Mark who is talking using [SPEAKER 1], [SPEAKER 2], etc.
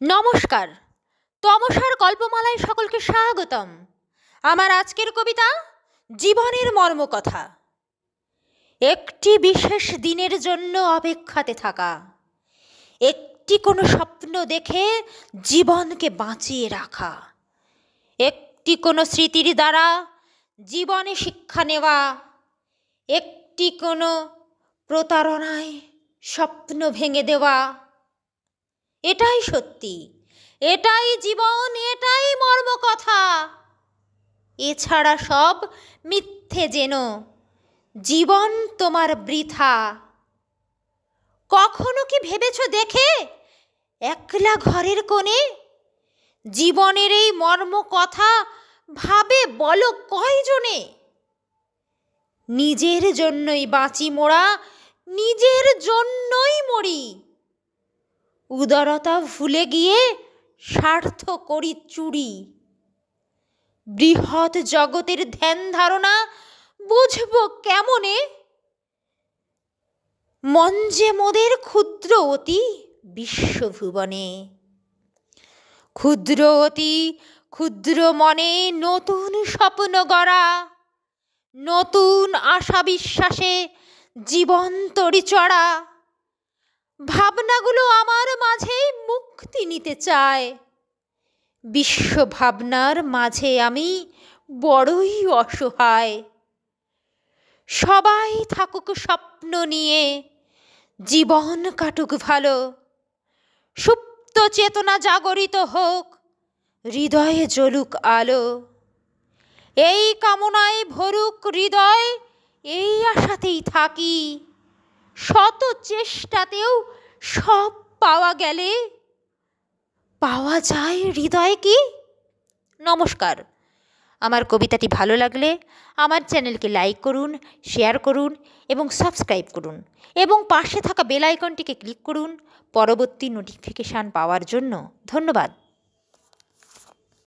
[SPEAKER 1] নমস্কার। তমসার গল্পমালায় সকলকে স্বাগতম। আমার আজকের কবিতা জীবনের মর্মকথা। একটি বিশেষ দিনের জন্য অপেক্ষাতে থাকা, একটি কোনো স্বপ্ন দেখে জীবনকে বাঁচিয়ে রাখা, একটি কোনো স্মৃতির দ্বারা জীবনে শিক্ষা নেওয়া, একটি কোনো প্রতারণায় স্বপ্ন ভেঙে দেওয়া। এটাই সত্যি, এটাই জীবন, এটাই মর্মকথা। এছাড়া সব মিথ্যে যেন, জীবন তোমার বৃথা। কখনো কি ভেবেছ দেখে একলা ঘরের কোণে জীবনের এই মর্মকথা ভাবে বলো কয়জনে? নিজের জন্যই বাঁচি মোরা, নিজের জন্যই মরি। উদারতা ভুলে গিয়ে স্বার্থ করি চুরি। বৃহৎ জগতের ধ্যান ধারণা বুঝব কেমনে? মঞ্জে মোদের ক্ষুদ্র অতি বিশ্বভুবনে। ক্ষুদ্র অতি ক্ষুদ্র মনে নতুন স্বপ্ন গড়া, নতুন আশা বিশ্বাসে জীবন তরি চড়া। ভাবনাগুলো আমার মাঝে মুক্তি নিতে চায়। বিশ্ব ভাবনার মাঝে আমি বড়ই অসহায়। সবাই থাকুক স্বপ্ন নিয়ে, জীবন কাটুক ভালো। সুপ্ত চেতনা জাগরিত হোক, হৃদয়ে জ্বলুক আলো। এই কামনায় ভরুক হৃদয়, এই আশাতেই থাকি। শত চেষ্টাতেও সব পাওয়া গেলে পাওয়া যায় হৃদয় কি? নমস্কার। আমার কবিতাটি ভালো লাগলে আমার চ্যানেলকে লাইক করুন, শেয়ার করুন এবং সাবস্ক্রাইব করুন এবং পাশে থাকা বেল আইকনটিকে ক্লিক করুন পরবর্তী নোটিফিকেশান পাওয়ার জন্য। ধন্যবাদ।